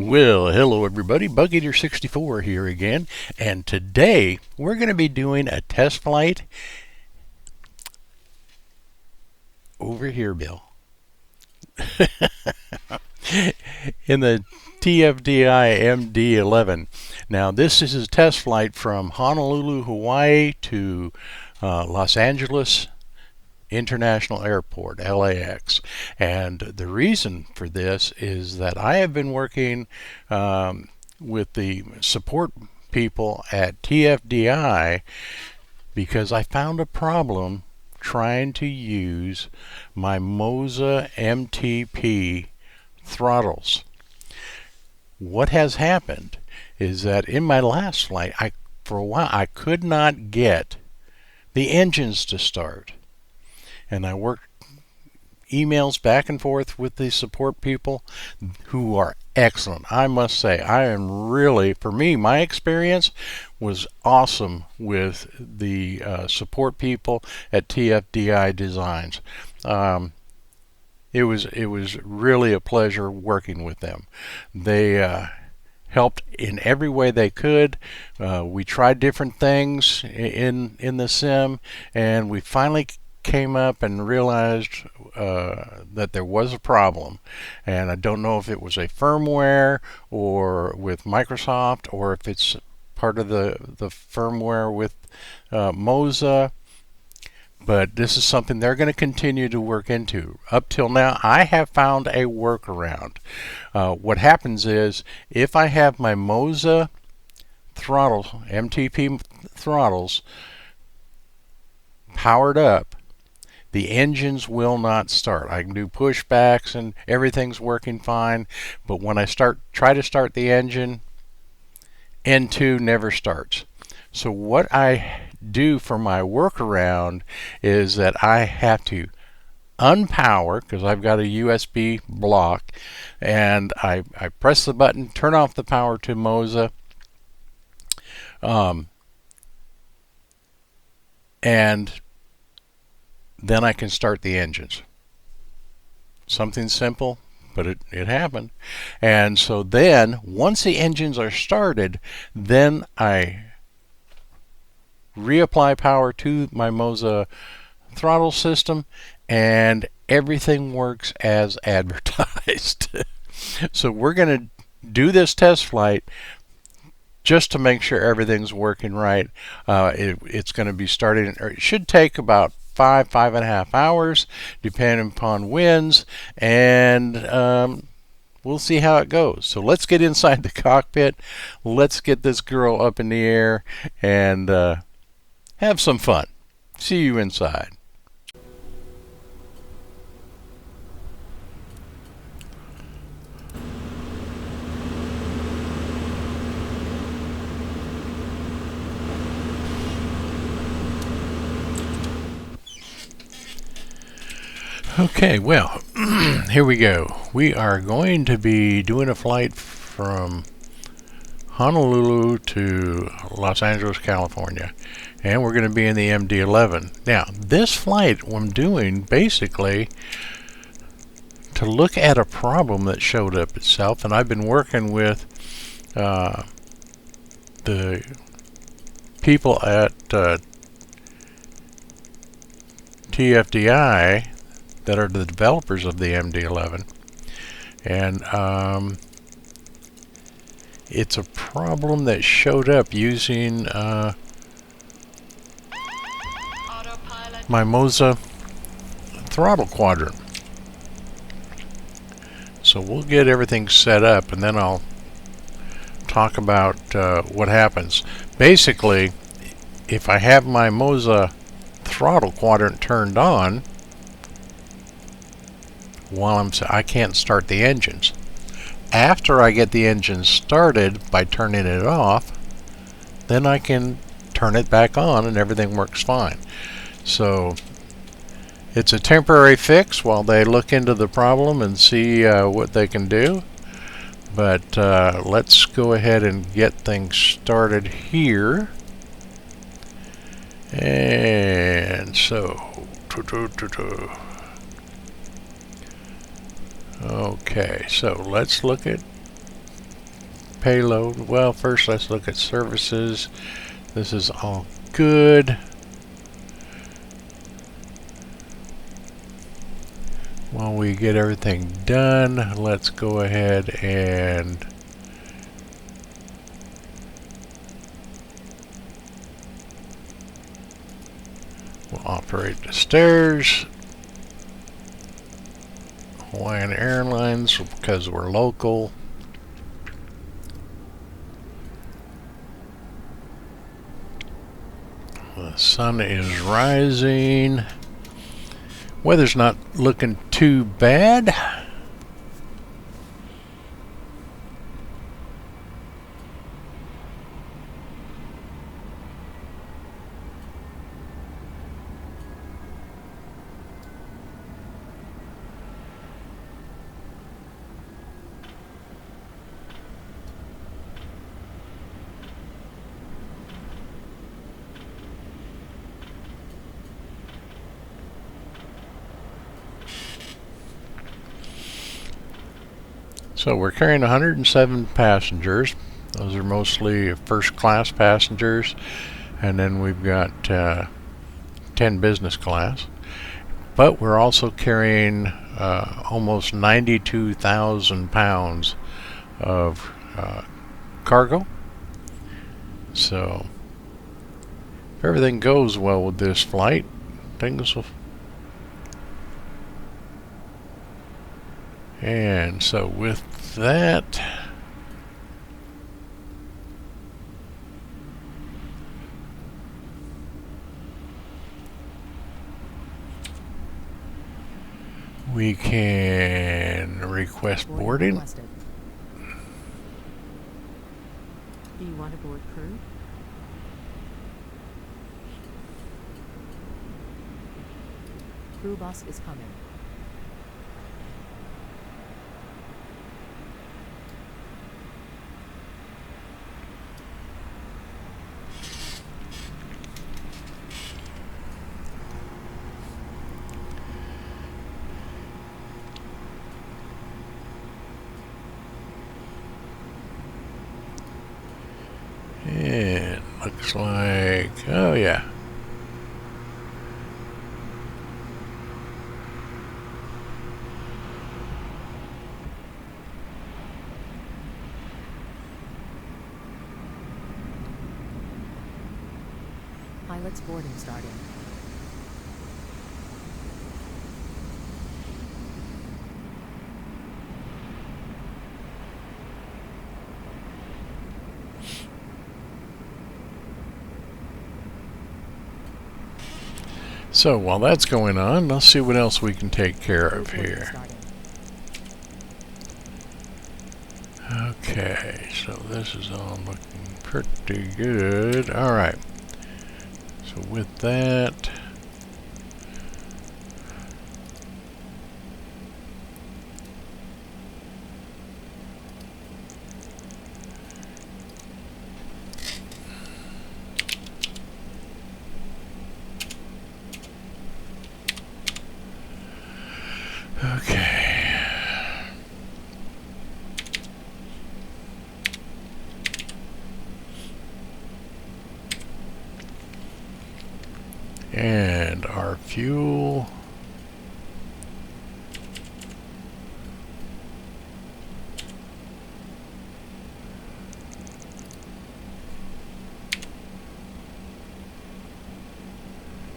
Well, hello everybody, BugEater64 here again, and today we're going to be doing a test flight over here, Bill, in the TFDI MD-11. Now this is a test flight from Honolulu, Hawaii to Los Angeles International Airport, LAX. And the reason for this is that I have been working with the support people at TFDI because I found a problem trying to use my MOSA MTP throttles. What has happened is that in my last flight, for a while I could not get the engines to start. And I worked emails back and forth with the support people who are excellent. I must say, I am really, for me, my experience was awesome with the support people at TFDI Designs. It was really a pleasure working with them. They helped in every way they could. We tried different things in the sim, and we finally came up and realized that there was a problem, and I don't know if it was a firmware or with Microsoft or if it's part of the firmware with MOSA, but this is something they're going to continue to work into. Up till now I have found a workaround. What happens is if I have my MOSA throttle, MTP throttles powered up, the engines will not start. I can do pushbacks and everything's working fine, but when I try to start the engine, N2 never starts. So what I do for my workaround is that I have to unpower, because I've got a USB block, and I press the button, turn off the power to MOSA, and then I can start the engines. Something simple, but it happened. And so then, once the engines are started, then I reapply power to my MOSA throttle system, and everything works as advertised. So we're going to do this test flight just to make sure everything's working right. It's going to be starting, or it should take about 5.5 hours, depending upon winds, and we'll see how it goes. So let's get inside the cockpit. Let's get this girl up in the air and have some fun. See you inside. Okay, well, here we go. We are going to be doing a flight from Honolulu to Los Angeles, California, and we're going to be in the MD-11. Now, this flight I'm doing basically to look at a problem that showed up itself, and I've been working with the people at TFDI that are the developers of the MD-11, and it's a problem that showed up using my MOSA throttle quadrant. So we'll get everything set up, and then I'll talk about what happens. Basically, if I have my MOSA throttle quadrant turned on, while I can't start the engines. After I get the engine started by turning it off, then I can turn it back on and everything works fine. So it's a temporary fix while they look into the problem and see what they can do. But let's go ahead and get things started here. And so okay, so let's look at payload. Well, first let's look at services. This is all good. While we get everything done, let's go ahead and we'll operate the stairs. Hawaiian Airlines, because we're local. The sun is rising. Weather's not looking too bad. So we're carrying 107 passengers. Those are mostly first class passengers, and then we've got 10 business class. But we're also carrying almost 92,000 pounds of cargo. So if everything goes well with this flight, things will. And so with that, we can request boarding. Do you want to board crew? Crew bus is coming. And looks like, oh yeah. Pilot's boarding starting. So while that's going on, let's see what else we can take care of here. Okay, so this is all looking pretty good. All right. So with that, okay. And our fuel.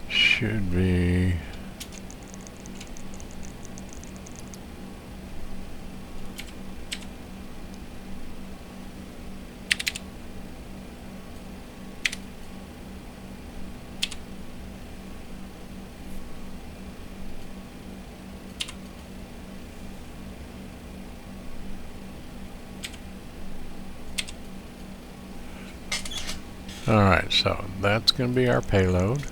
Should be. Alright, so that's going to be our payload.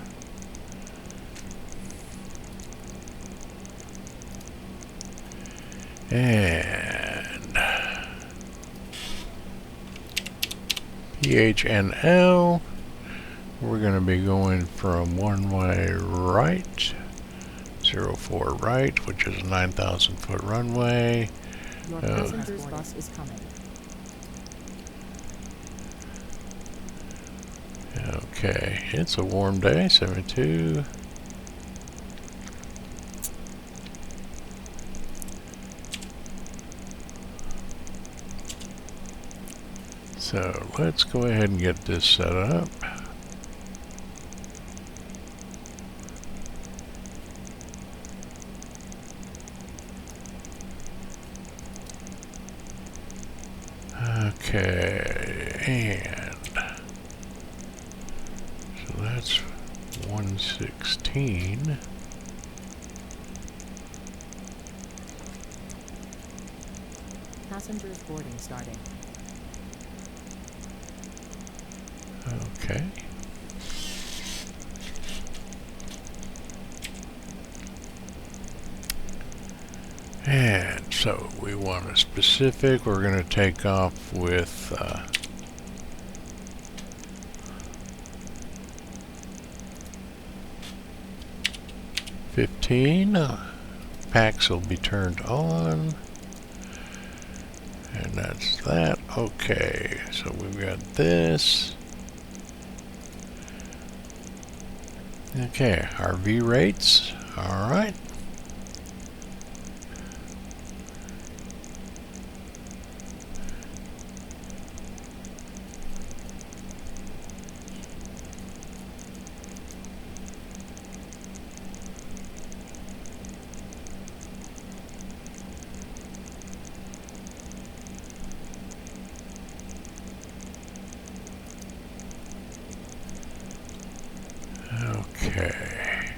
And PHNL, we're going to be going from one-way right, 04 right, which is a 9,000 foot runway. Your passenger's bus is coming. Okay, it's a warm day, 72. So let's go ahead and get this set up. Okay, and so that's 116. Passengers boarding starting. Okay. And so we want a specific. We're going to take off with 15. Packs will be turned on. And that's that. Okay, so we've got this. Okay, our V rates. All right. Okay.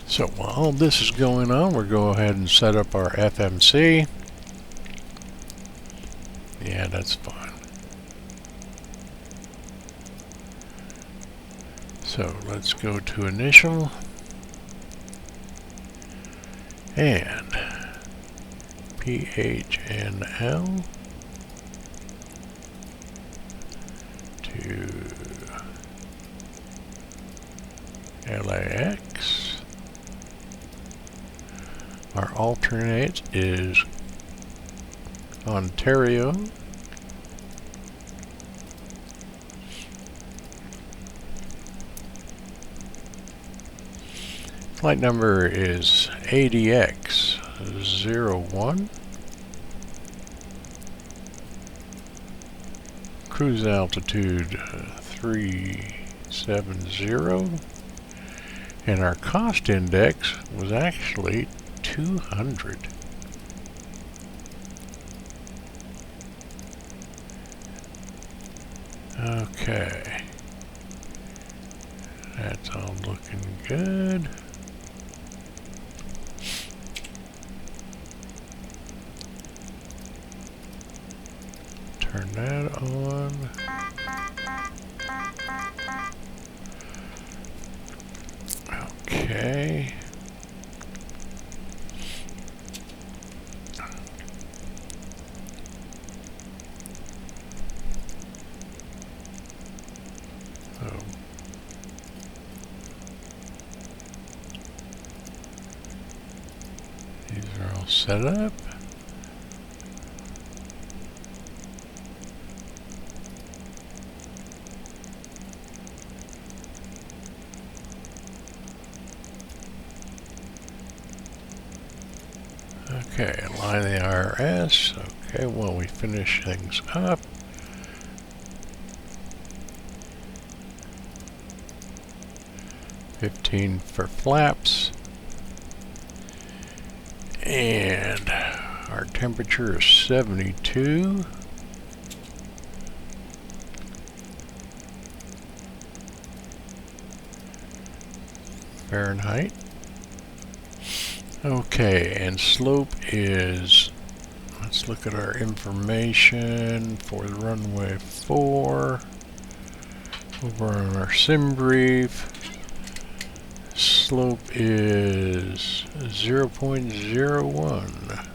So while this is going on, we'll go ahead and set up our FMC. Yeah, that's fine. So let's go to initial and PHNL to KLAX. Our alternate is Ontario. Flight number is ADX01. Cruise altitude 370. And our cost index was actually 200. Okay. That's all looking good. Turn that on. Okay. These are all set up. Okay, align the IRS. Okay, while we finish things up. $15 for flaps. And our temperature is 72. Fahrenheit. Okay, and slope is, let's look at our information for the runway 4. Over on our sim brief. Slope is 0.01.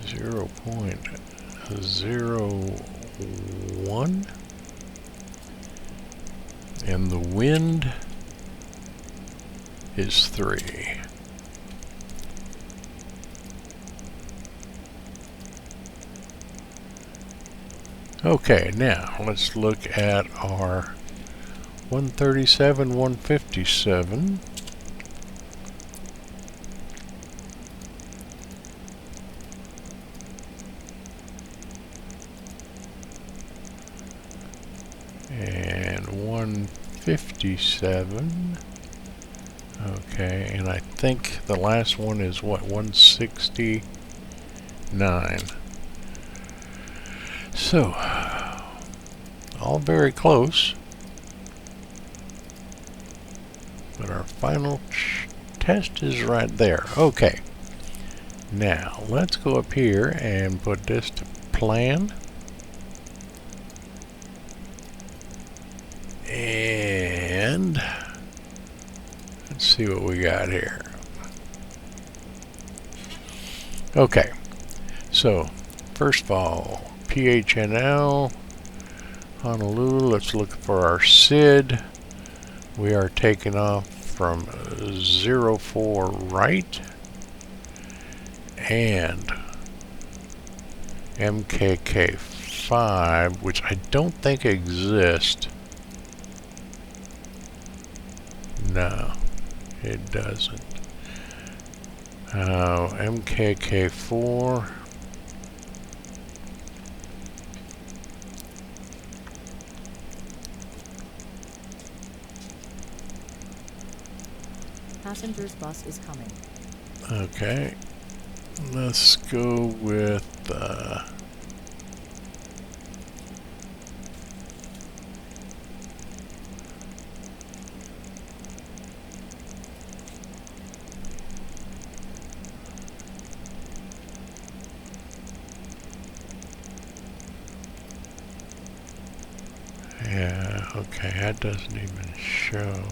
Zero point 0.01. And the wind is 3. Okay, now let's look at our 137, 157. And 157. Okay, and I think the last one is what, 169. So, all very close. But our final test is right there. Okay. Now, let's go up here and put this to plan. And let's see what we got here. Okay. So, first of all, PHNL, Honolulu, let's look for our SID. We are taking off from 04 right, and MKK5, which I don't think exists. No, it doesn't. MKK4. Passenger's bus is coming. Okay, let's go with yeah, okay, that doesn't even show.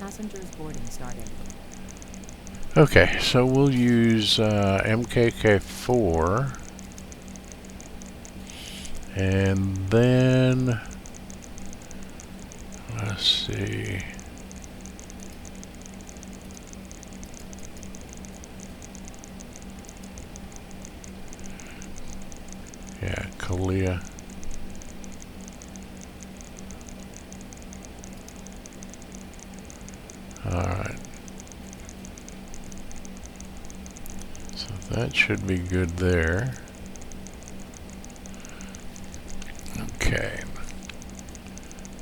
Passenger's boarding started. Okay, so we'll use MKK4, and then let's see. Yeah, Kalia. Alright. So that should be good there. Okay.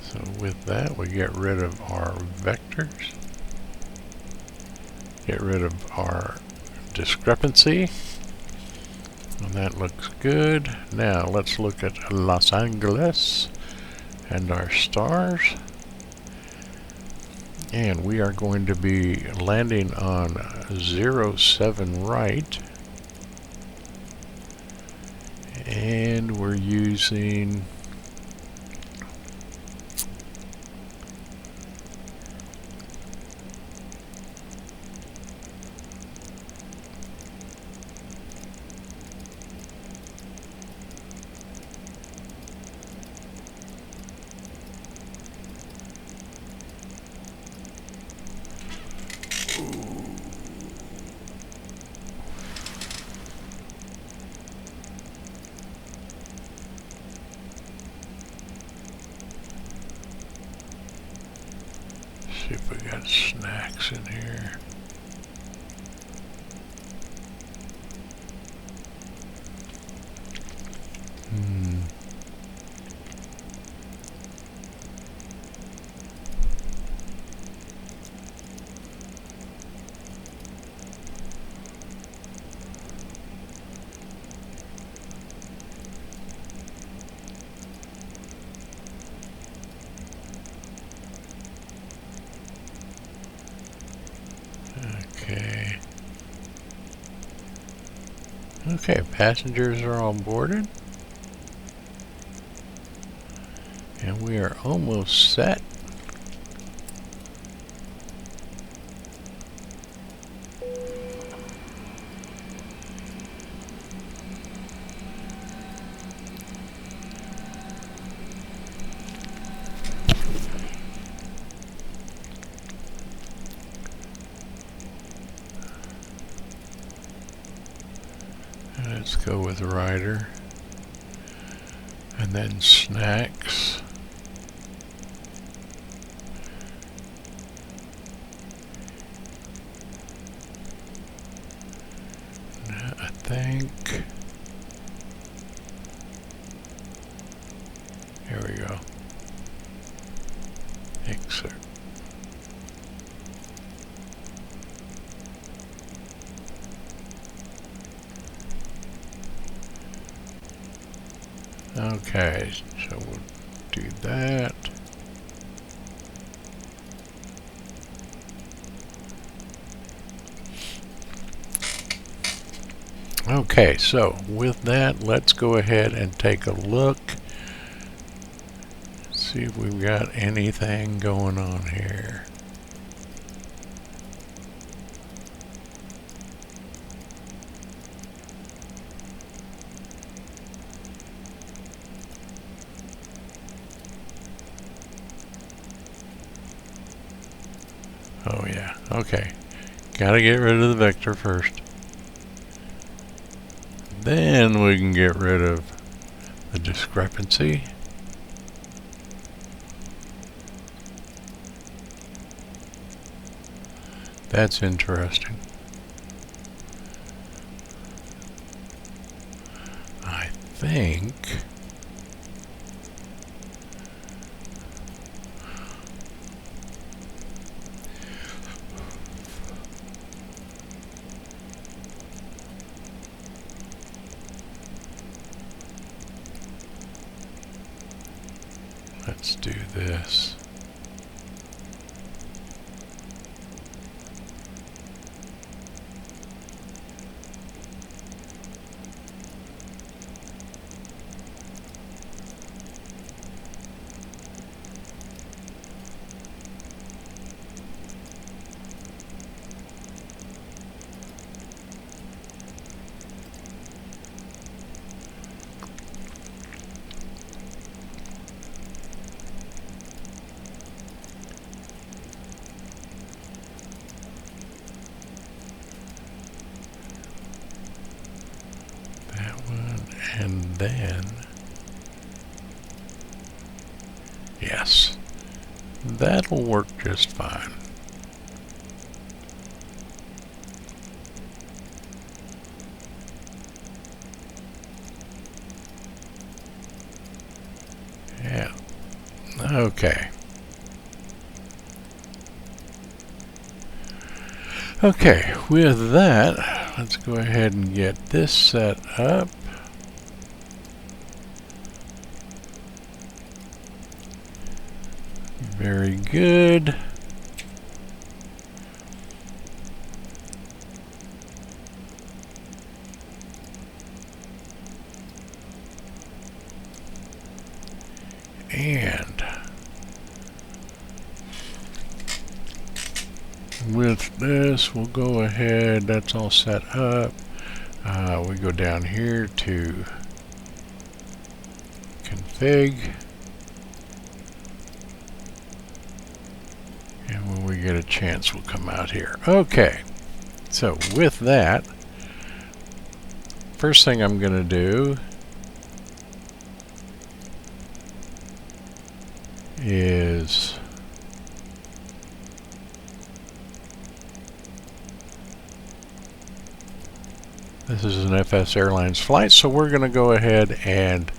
So with that, we get rid of our vectors. Get rid of our discrepancy. And that looks good. Now let's look at Los Angeles and our stars. And we are going to be landing on 07 right. And we're using see if we got snacks in here. Okay. Okay, passengers are all boarded. And we are almost set. Let's go with rider. And then snacks. I think. Here we go. Excerpt. Okay, so we'll do that. Okay, so with that, let's go ahead and take a look. See if we've got anything going on here. Oh yeah, okay. Gotta get rid of the vector first. Then we can get rid of the discrepancy. That's interesting. I think let's do this. And then, yes, that'll work just fine. Yeah, okay. Okay, with that, let's go ahead and get this set up. Very good. And with this, we'll go ahead, that's all set up. We go down here to config. And when we get a chance, we'll come out here. Okay, so with that, first thing I'm going to do is this is an FSAirlines flight, so we're going to go ahead and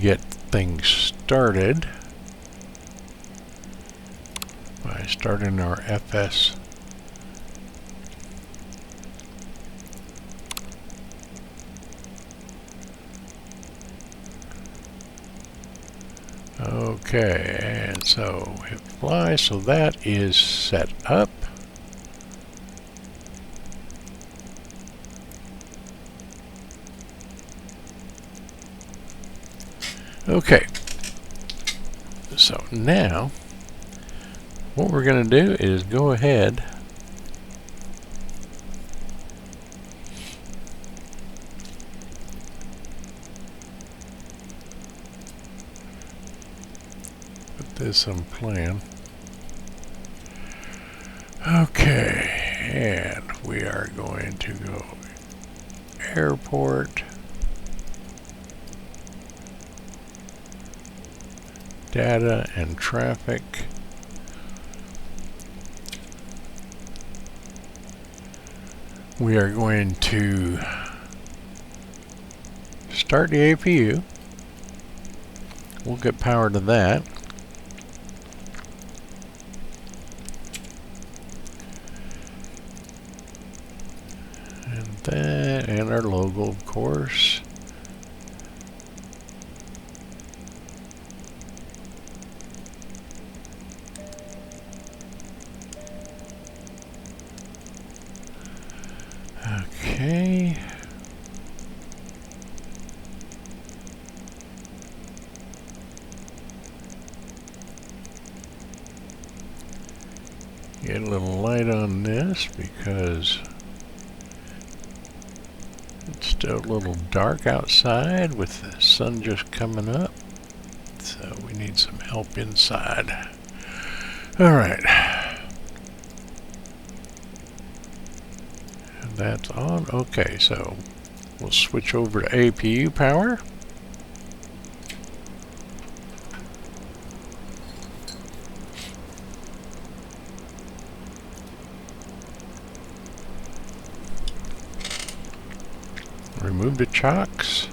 get things started by starting our FS. Okay, and so hit fly, so that is set up. Okay, so now what we're going to do is go ahead put this on plan. Okay, and we are going to go airport, data and traffic. We are going to start the APU. We'll get power to that. And that, and our logo, of course. Okay. Get a little light on this because it's still a little dark outside with the sun just coming up. So we need some help inside. All right. And that's on. Okay, so we'll switch over to APU power. Remove the chocks.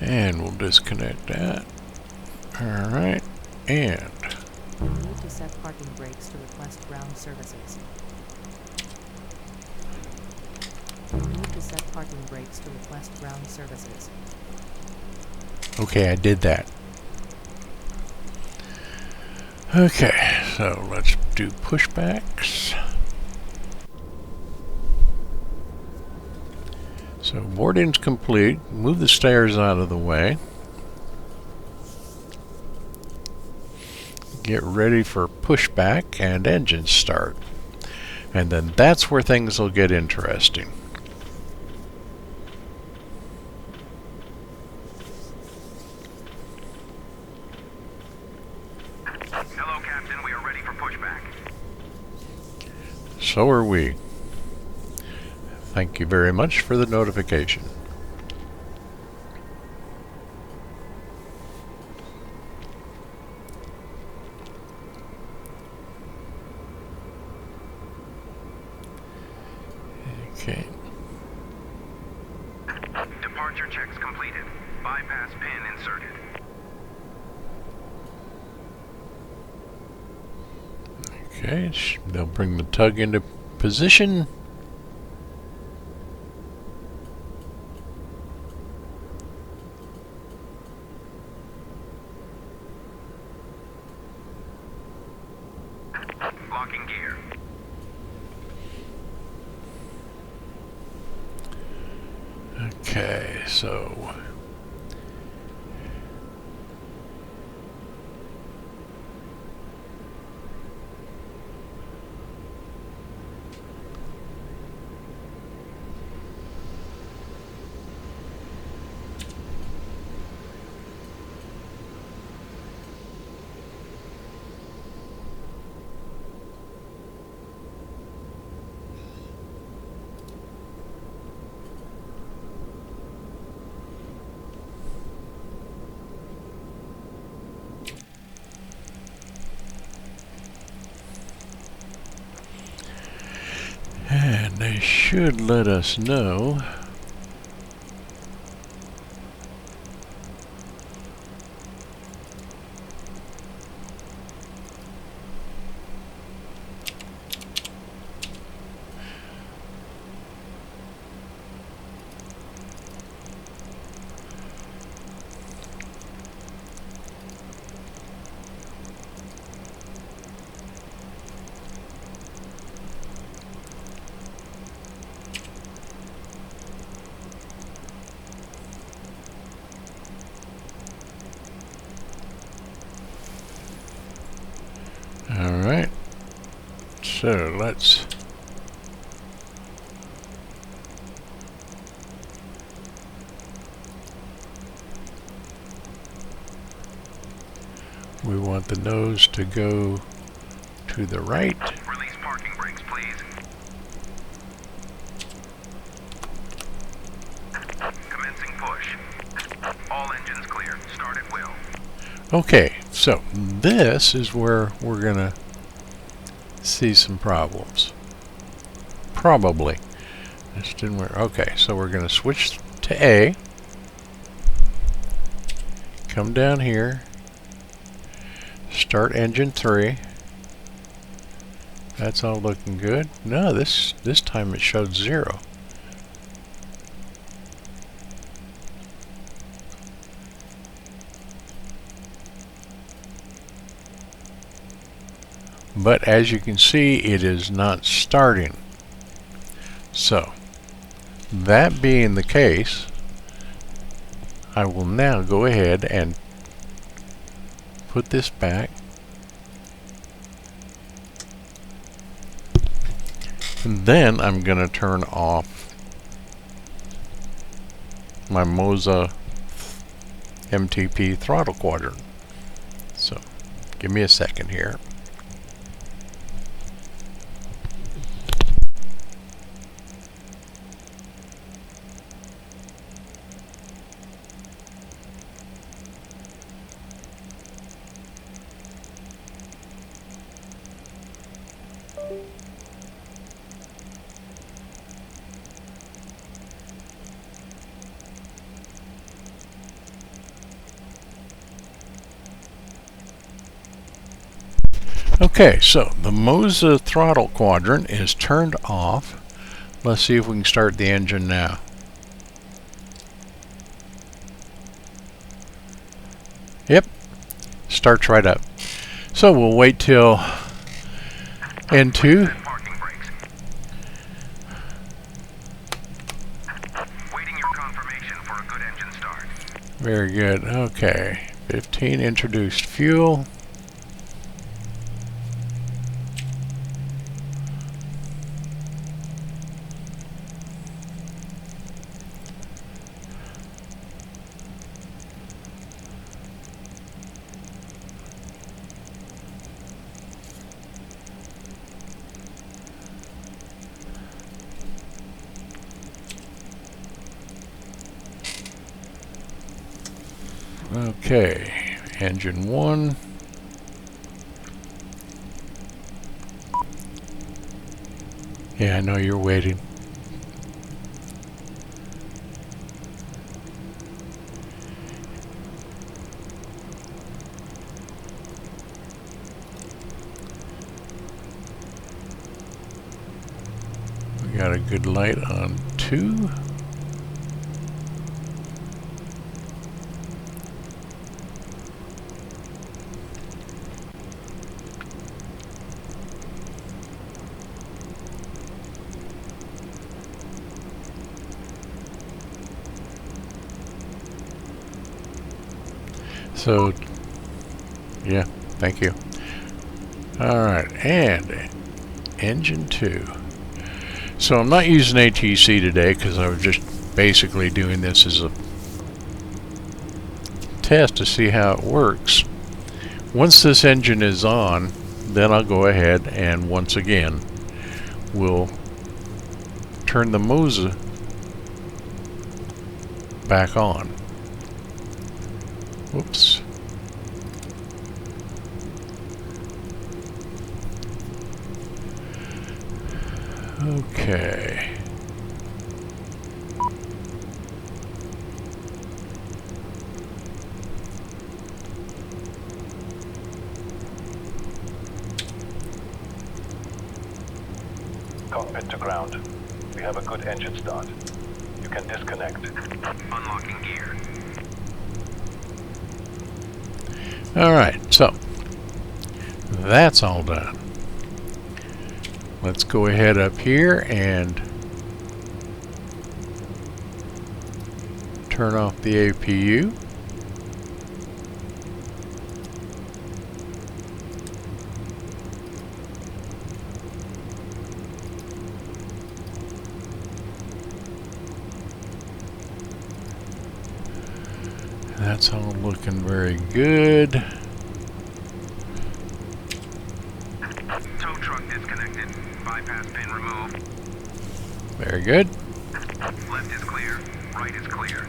And we'll disconnect that. Alright, and Need to set parking brakes to request ground services. Need to set parking brakes to request ground services. okay, I did that. Okay, so let's do pushbacks. So boarding's complete. Move the stairs out of the way. Get ready for pushback and engine start. And then that's where things will get interesting. Hello, Captain. We are ready for pushback. So are we. Thank you very much for the notification. Okay. Departure checks completed. Bypass pin inserted. Okay, they'll bring the tug into position. Locking gear. Okay, so and they should let us know. So let's we want the nose to go to the right. Release parking brakes, please. Commencing push. All engines clear. Start at will. Okay, so this is where we're gonna see some problems. Probably. This didn't work. Okay, so we're gonna switch to A. Come down here. Start engine 3. That's all looking good. No, this time it showed 0. But as you can see, it is not starting. So, that being the case, I will now go ahead and put this back. And then I'm going to turn off my MOSA MTP throttle quadrant. So, give me a second here. Okay, so the MOSA throttle quadrant is turned off. Let's see if we can start the engine now. Yep, starts right up. So we'll wait till N2. Parking brakes. Waiting your confirmation for a good engine start. Very good. Okay, 15 introduced fuel. Okay, engine 1. Yeah, I know you're waiting. We got a good light on 2. So, yeah, thank you. Alright, and engine 2. So I'm not using ATC today because I was just basically doing this as a test to see how it works. Once this engine is on, then I'll go ahead and once again we'll turn the MOSA back on. Whoops. Okay. Cockpit to ground. We have a good engine start. You can disconnect. Unlocking gear. Alright, so that's all done. Let's go ahead up here and turn off the APU. That's all looking very good. Tow truck disconnected. Bypass pin removed. Very good. Left is clear. Right is clear.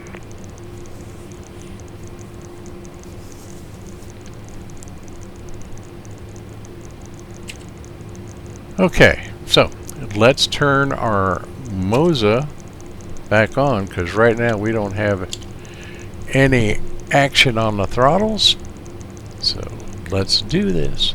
Okay, so let's turn our MOSA back on, because right now we don't have any action on the throttles. So let's do this.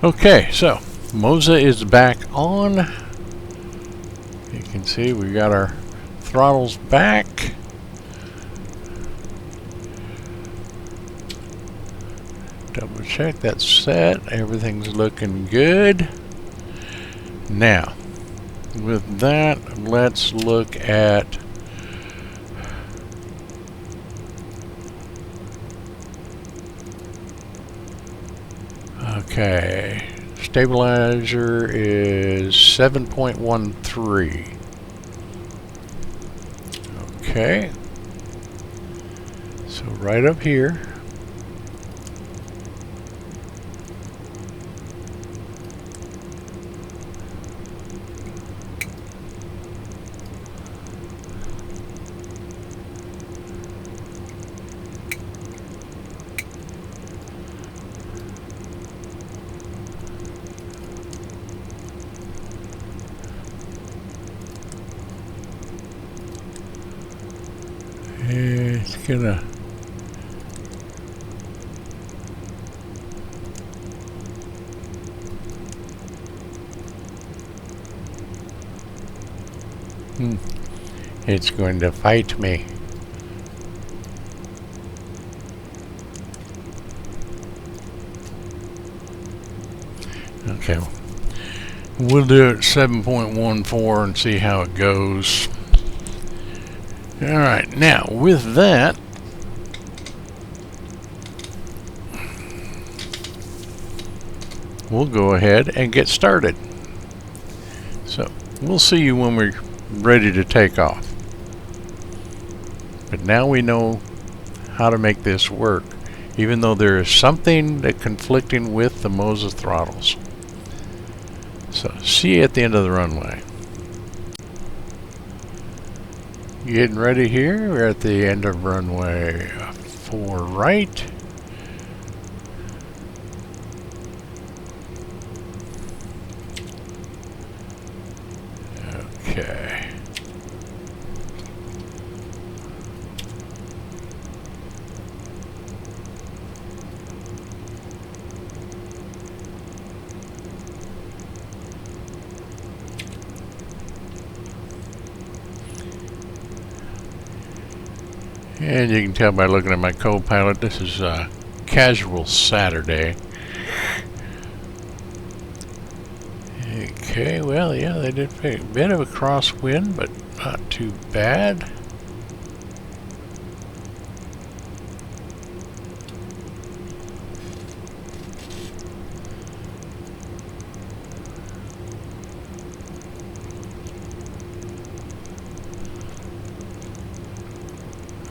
Okay, so MOSA is back on. You can see we got our throttles back. Double check that's set. Everything's looking good. Now, with that, let's look at okay, stabilizer is 7.13. Okay, so right up here. It's gonna it's going to fight me. Okay, we'll do it 7.14 and see how it goes. Alright, now with that, we'll go ahead and get started. So, we'll see you when we're ready to take off. But now we know how to make this work, even though there is something that conflicting with the MOSA throttles. So, see you at the end of the runway. Getting ready here. We're at the end of runway 4 right. Okay. And you can tell by looking at my co-pilot, this is a casual Saturday. Okay, well, yeah, they did a bit of a crosswind, but not too bad.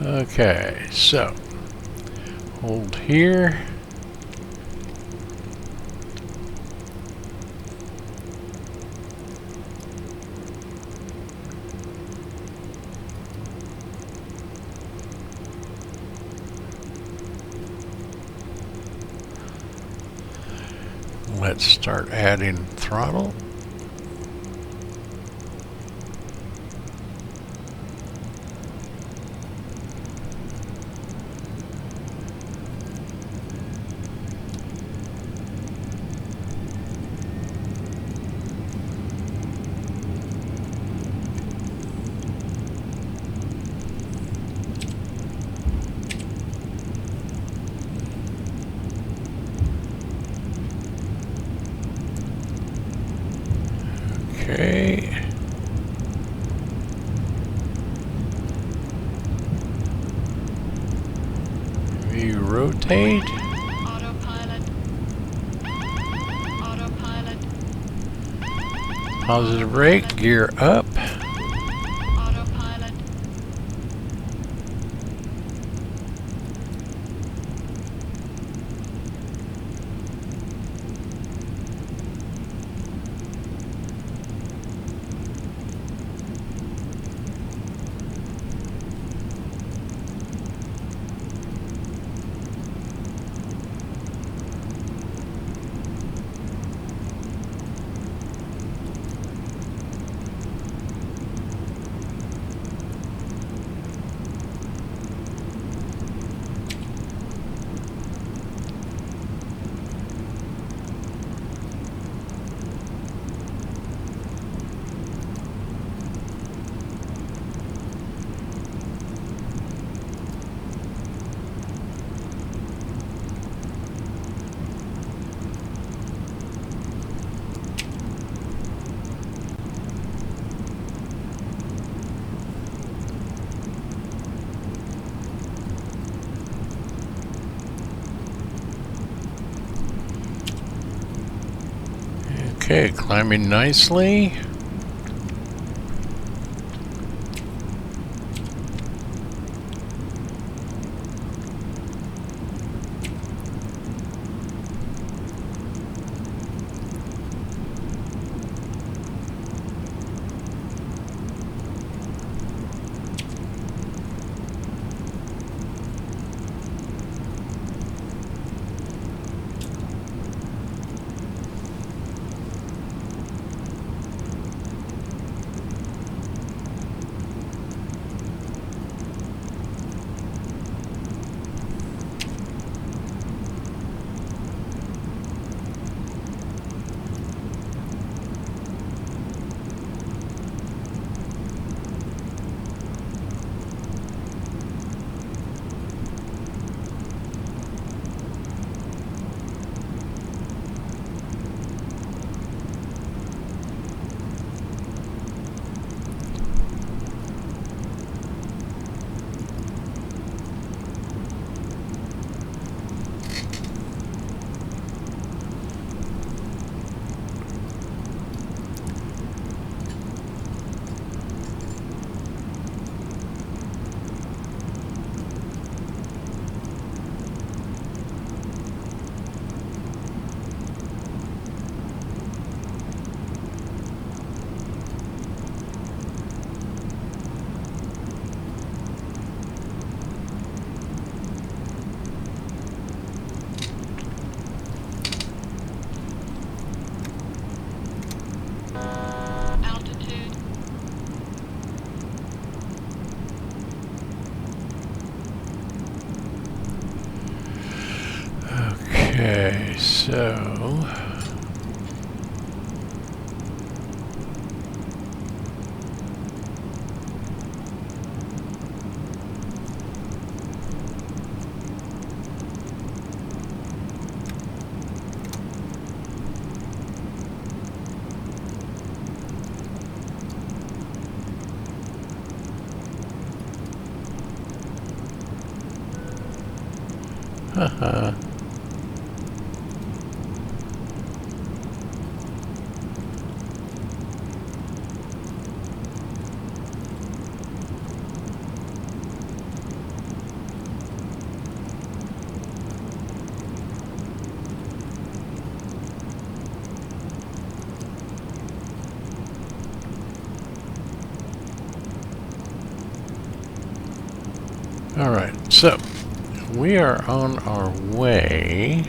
Okay, so hold here. Let's start adding throttle. rotate. Autopilot. Autopilot. Positive brake, gear up. Autopilot. Okay, climbing nicely. Altitude. Okay, so all right, so we are on our way.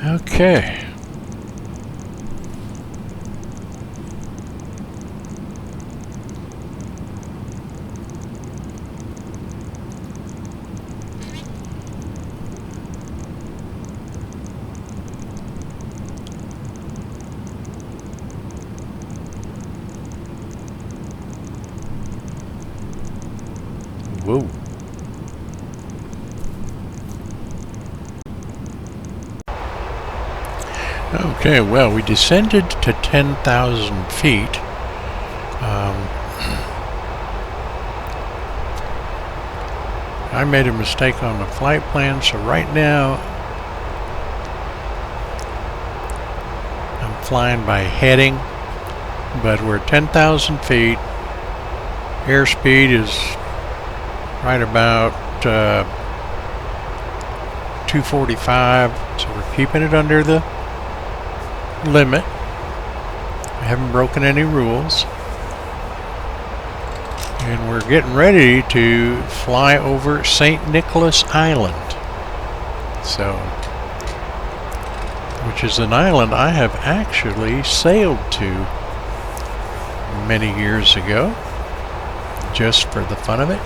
Okay. Whoa. Okay, well, we descended to 10,000 feet. I made a mistake on the flight plan, so right now I'm flying by heading, but we're 10,000 feet. Airspeed is right about 245, so we're keeping it under the limit. We haven't broken any rules. And we're getting ready to fly over St. Nicholas Island. So, which is an island I have actually sailed to many years ago, just for the fun of it.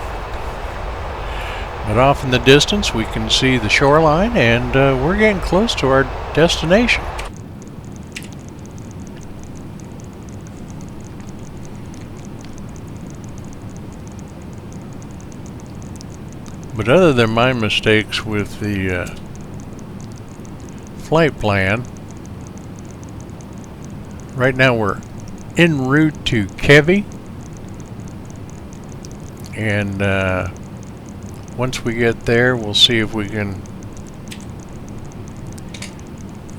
But off in the distance we can see the shoreline, and we're getting close to our destination. But other than my mistakes with the flight plan, right now we're en route to Kevi, and once we get there we'll see if we can,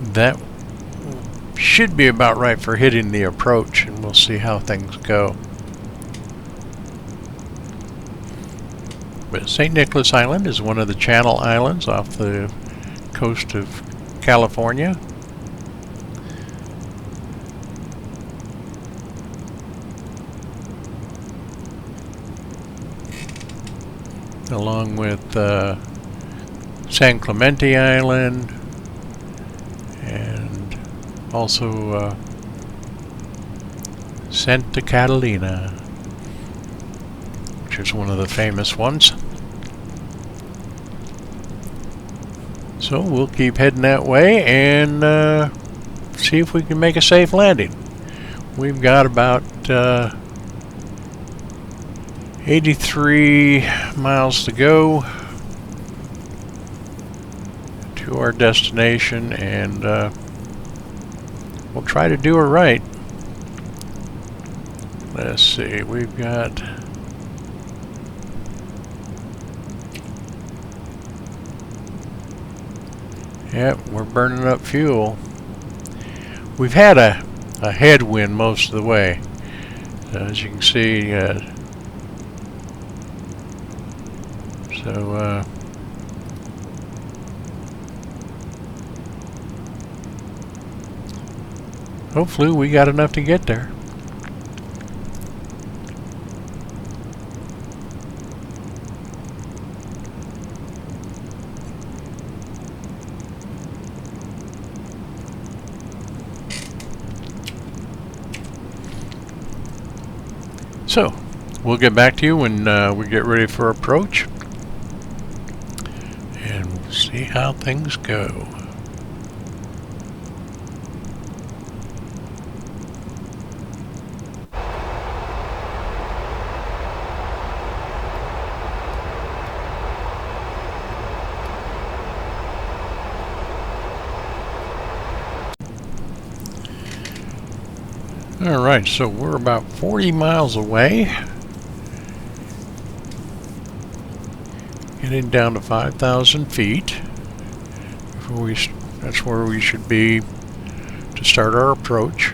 that should be about right for hitting the approach, and we'll see how things go. But St. Nicholas Island is one of the Channel Islands off the coast of California. Along with San Clemente Island, and also Santa Catalina, which is one of the famous ones. So we'll keep heading that way and see if we can make a safe landing. We've got about 83 miles to go to our destination, and we'll try to do it right. Let's see, we've got yep, we're burning up fuel. We've had a headwind most of the way. As you can see, hopefully we got enough to get there. So, we'll get back to you when we get ready for approach, and we'll see how things go. Alright, so we're about 40 miles away, getting down to 5,000 feet. That's where we should be to start our approach.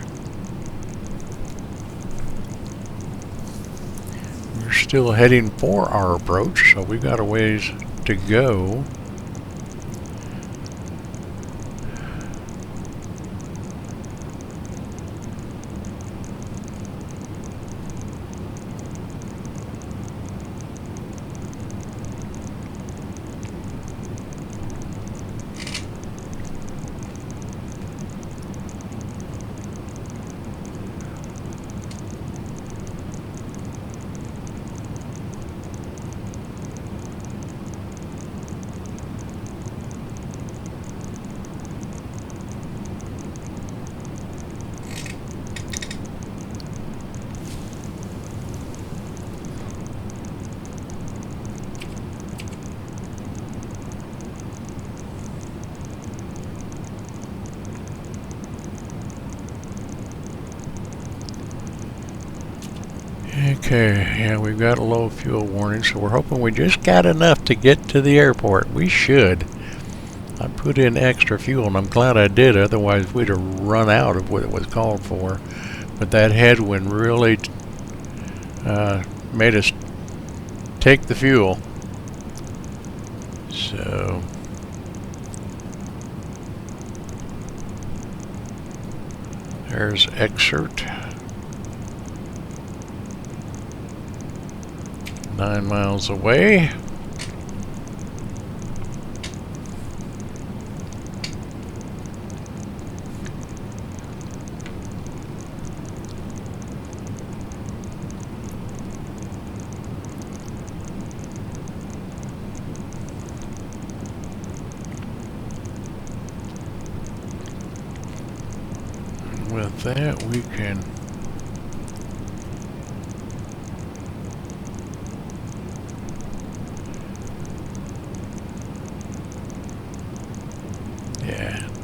We're still heading for our approach, so we've got a ways to go. Okay, yeah, we've got a low fuel warning, so we're hoping we just got enough to get to the airport. We should. I put in extra fuel, and I'm glad I did, otherwise we'd have run out of what it was called for. But that headwind really made us take the fuel. So there's excerpt. 9 miles away. With that, we can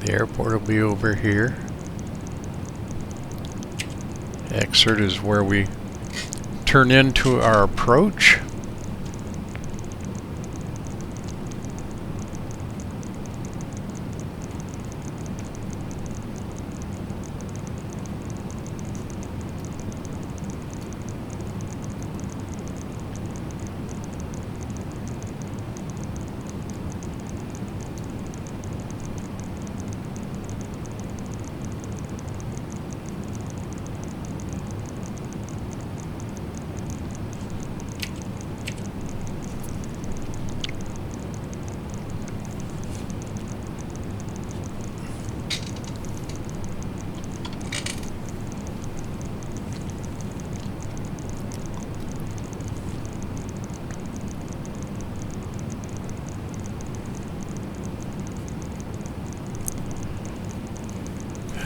the airport will be over here. Exit is where we turn into our approach.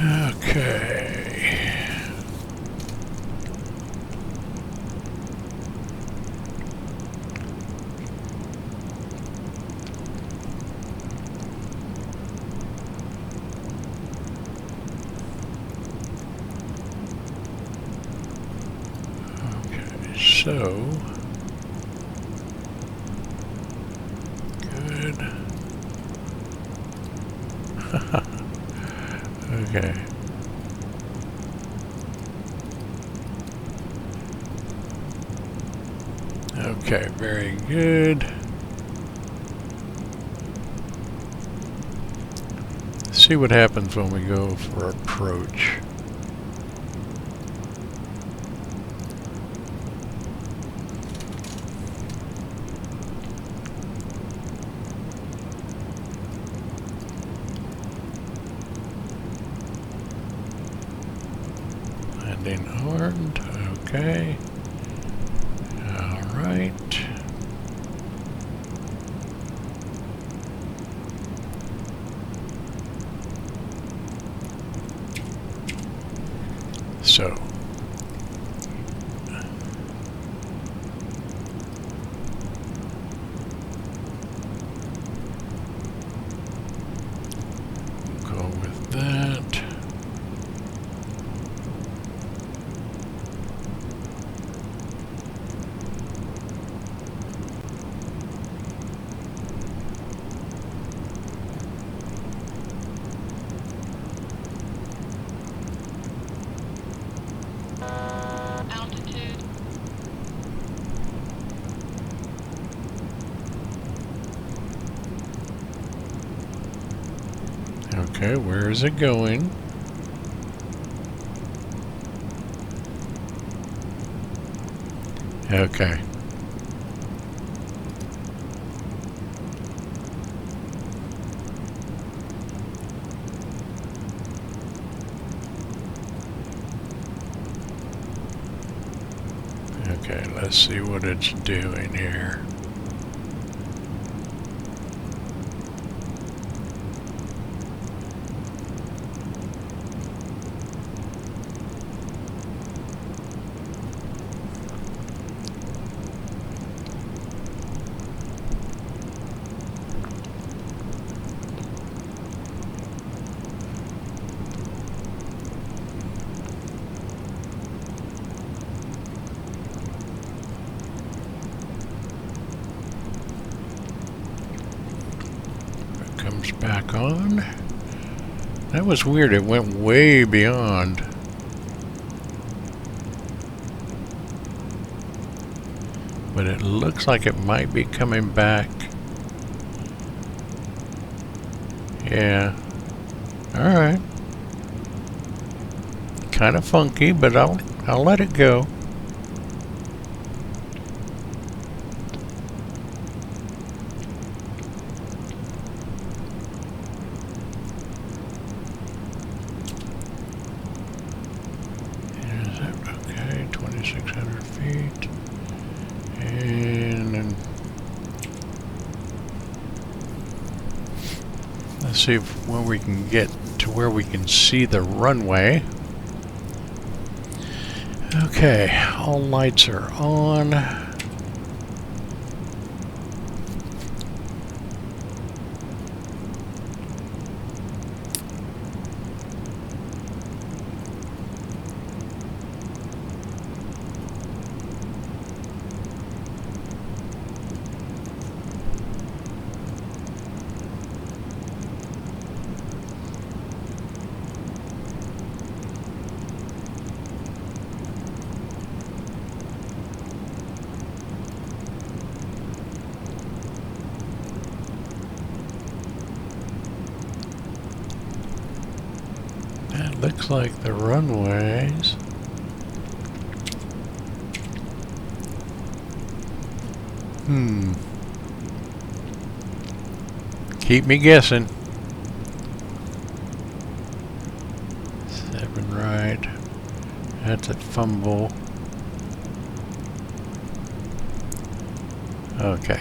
Okay. Okay, so good. Okay. Okay, very good. See what happens when we go for approach. Landing armed, okay. All right. So go with that. Altitude. Okay, where is it going? Okay. Okay, let's see what it's doing here. Flaps back on. That was weird. It went way beyond. But it looks like it might be coming back. Yeah. Alright. Kind of funky, but I'll let it go. Is it okay? 2,600 feet. And then let's see when we can get to where we can see the runway. Okay, all lights are on. Looks like the runways. Keep me guessing. 7 right. That's a fumble. Okay.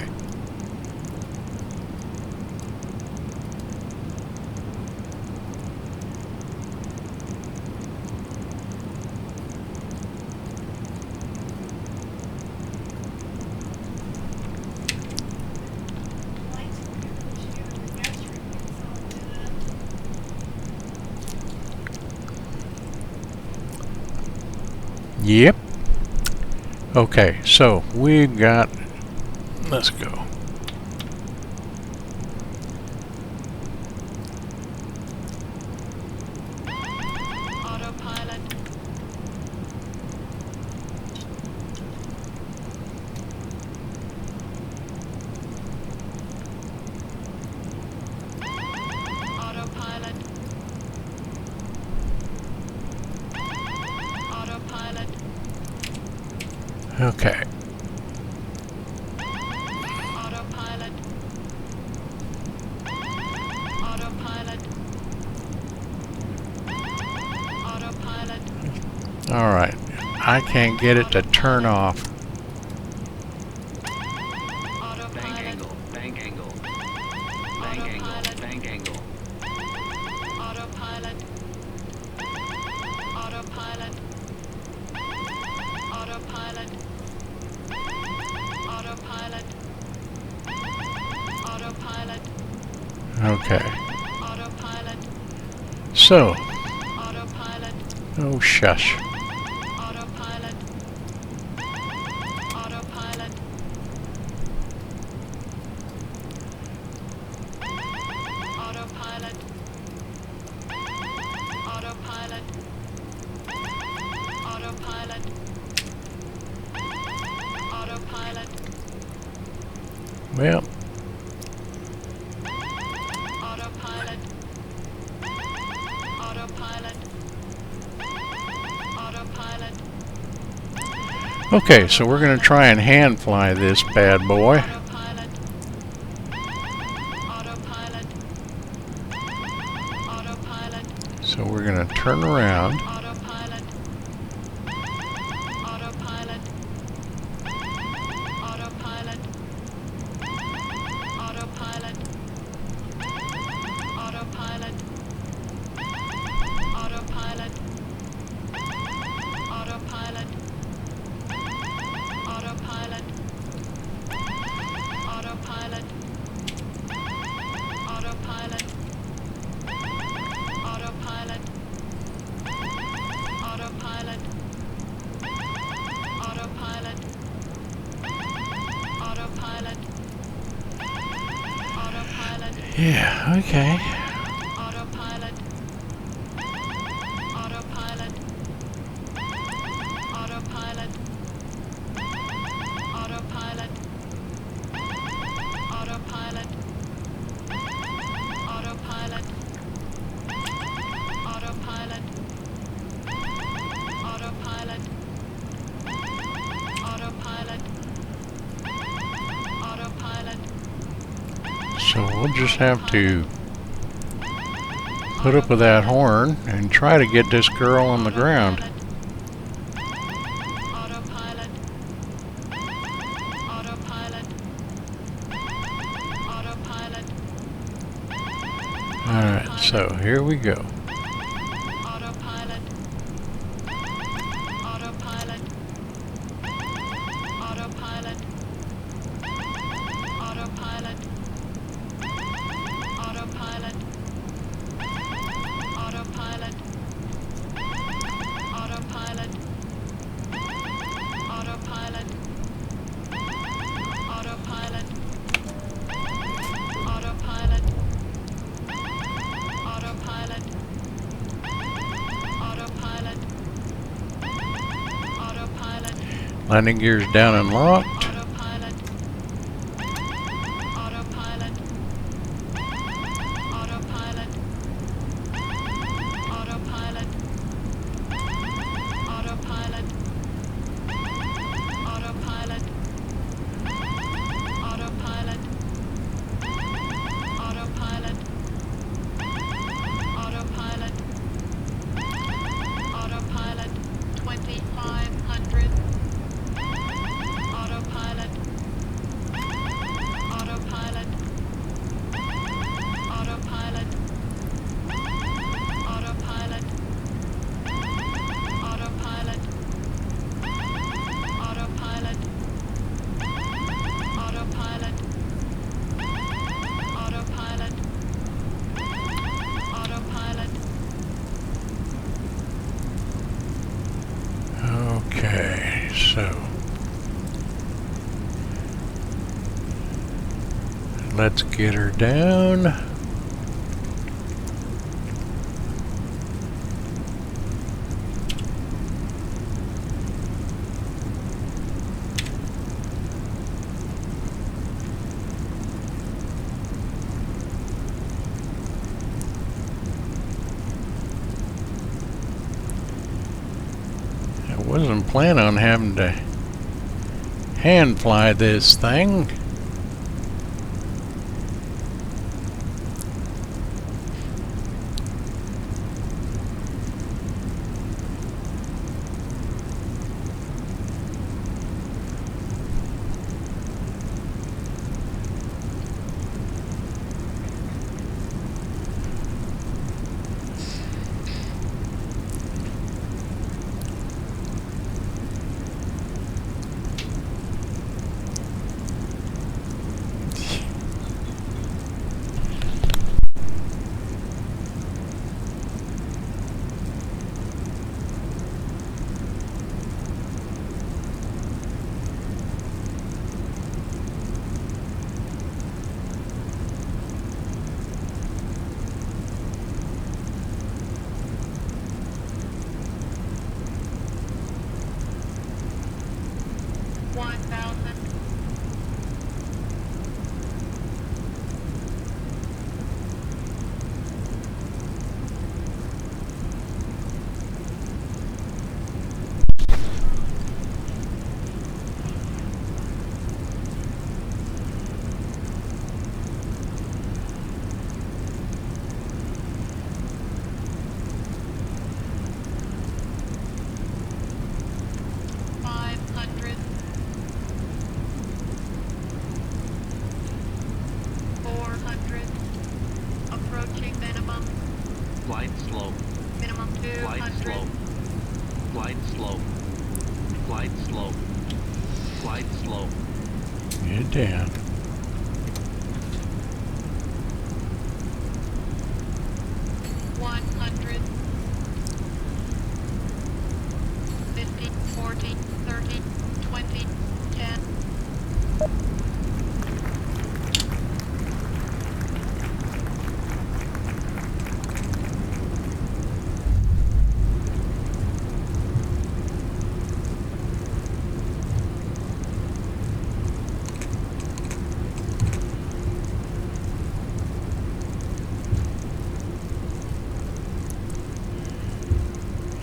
Yep. Okay, so we've got, let's go. Autopilot. Autopilot. Autopilot. Okay. Autopilot. Autopilot. Autopilot. All right. I can't get it to turn off. Autopilot. Bank angle. Bank angle. Autopilot. Bank angle. Autopilot. Autopilot. Autopilot. Autopilot. Autopilot. Okay. Autopilot. So, Autopilot. oh shush. Autopilot. Autopilot. Autopilot. Autopilot. Autopilot. Autopilot. Well, Autopilot. Autopilot. Autopilot. okay, so we're going to try and hand fly this bad boy. Autopilot. Autopilot. Autopilot. So we're going to turn around. Autopilot. Autopilot. Autopilot. Autopilot. Autopilot. Autopilot. Autopilot. Autopilot. Autopilot. Autopilot. Autopilot. Yeah, okay. Autopilot. Autopilot. Autopilot. Autopilot. Autopilot. Autopilot. Autopilot. Autopilot. Autopilot. Autopilot. So we'll just have to put up with that horn and try to get this girl on the ground. Autopilot. Autopilot. Autopilot. Alright, so here we go. Autopilot. Autopilot. Autopilot. Autopilot. Autopilot. Autopilot. Autopilot. Autopilot. Autopilot. Autopilot. Autopilot. Autopilot. Autopilot. Landing gears down and locked. Autopilot. Autopilot. Autopilot. Autopilot. Autopilot. Autopilot. Autopilot. Autopilot. Autopilot. Autopilot. 2500. Autopilot. Autopilot. Autopilot. Autopilot. Autopilot. Autopilot. Autopilot. Autopilot. Autopilot. Okay, so let's get her down. I wasn't planning on having to hand fly this thing. Flight slow. Minimum 200. Flight slow. Flight slow. Flight slow. Flight slow. Get down.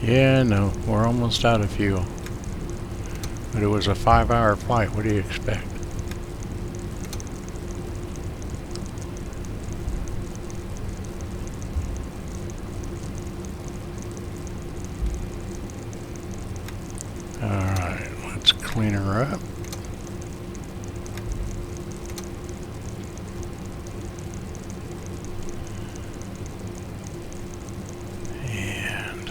Yeah, no, we're almost out of fuel. But it was a 5-hour flight. What do you expect? Alright, let's clean her up. And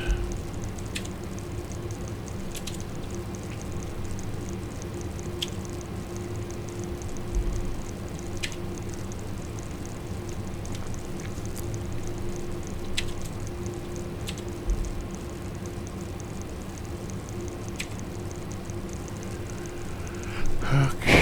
okay.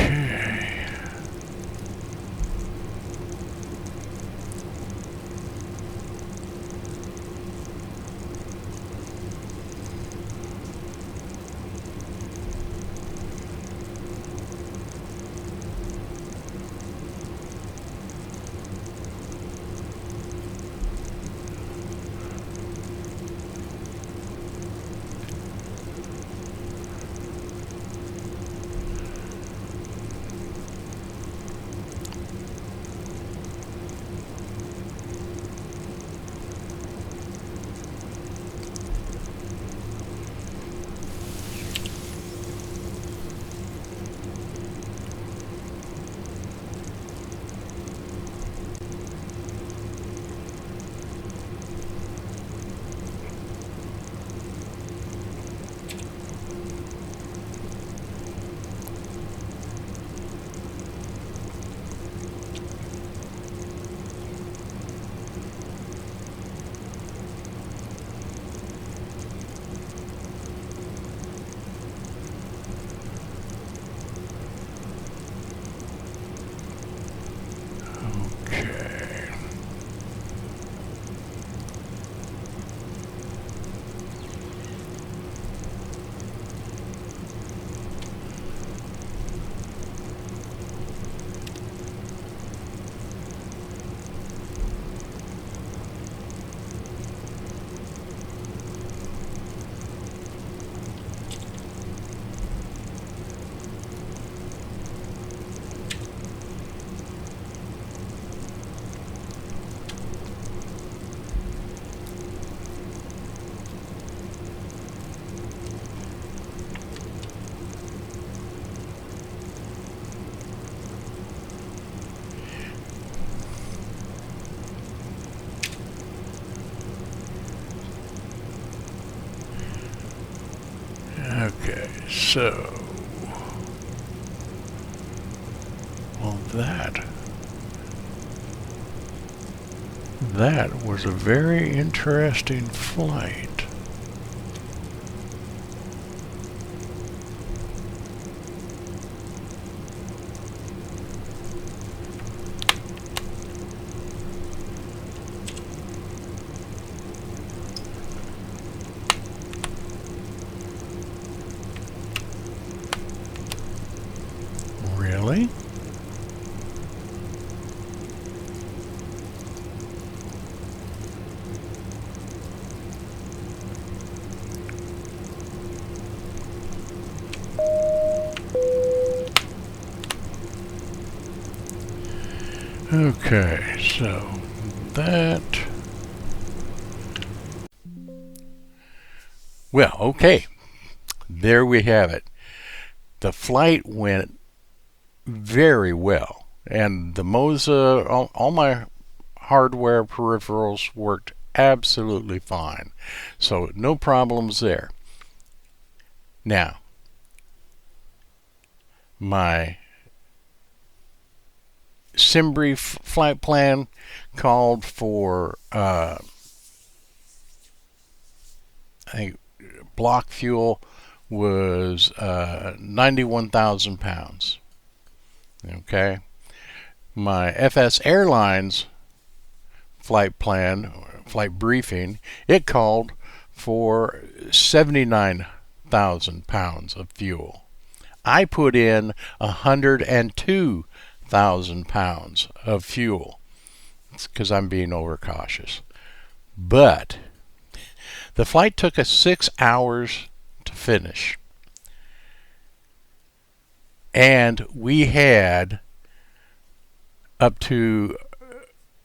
Okay. Okay, so well that was a very interesting flight. Really? Okay, so that... Well, okay. There we have it. The flight went very well. And the Moza, all my hardware peripherals worked absolutely fine. So no problems there. Now, my SimBrief flight plan called for I think block fuel was 91,000 pounds. Okay, my FSAirlines flight plan, flight briefing, it called for 79,000 pounds of fuel. I put in 102,000 pounds of fuel. It's because I'm being overcautious. But The flight took us 6 hours to finish. And we had up to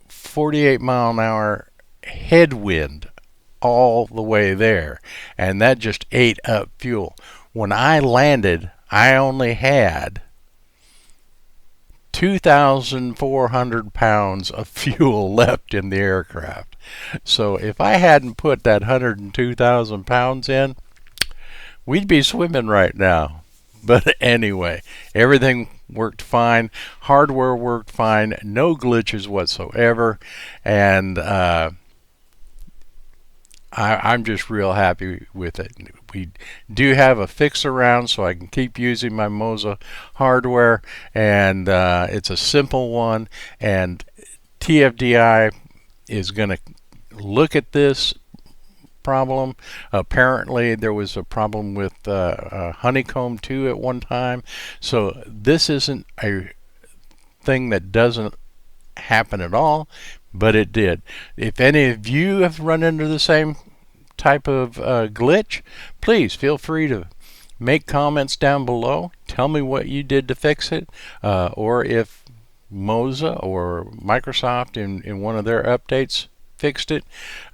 48 mile an hour headwind all the way there. And that just ate up fuel. When I landed, I only had 2,400 pounds of fuel left in the aircraft. So if I hadn't put that 102,000 pounds in, we'd be swimming right now. But anyway, everything worked fine. Hardware worked fine. No glitches whatsoever. And I'm just real happy with it. We do have a fix around so I can keep using my Moza hardware. And it's a simple one. And TFDI is going to look at this problem. Apparently there was a problem with Honeycomb 2 at one time. So this isn't a thing that doesn't happen at all, but it did. If any of you have run into the same type of glitch, please feel free to make comments down below. Tell me what you did to fix it, or if Moza or Microsoft in one of their updates fixed it.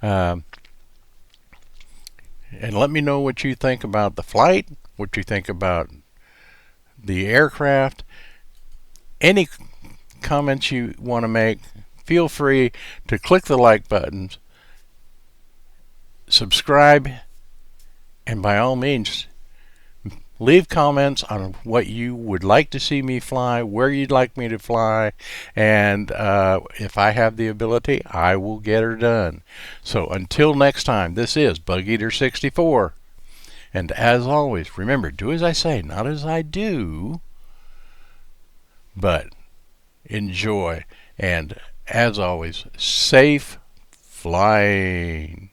And let me know what you think about the flight, what you think about the aircraft. Any comments you want to make, feel free to click the like buttons, subscribe, and by all means, leave comments on what you would like to see me fly, where you'd like me to fly, and if I have the ability, I will get her done. So until next time, this is Bug Eater 64. And as always, remember, do as I say, not as I do, but enjoy. And as always, safe flying.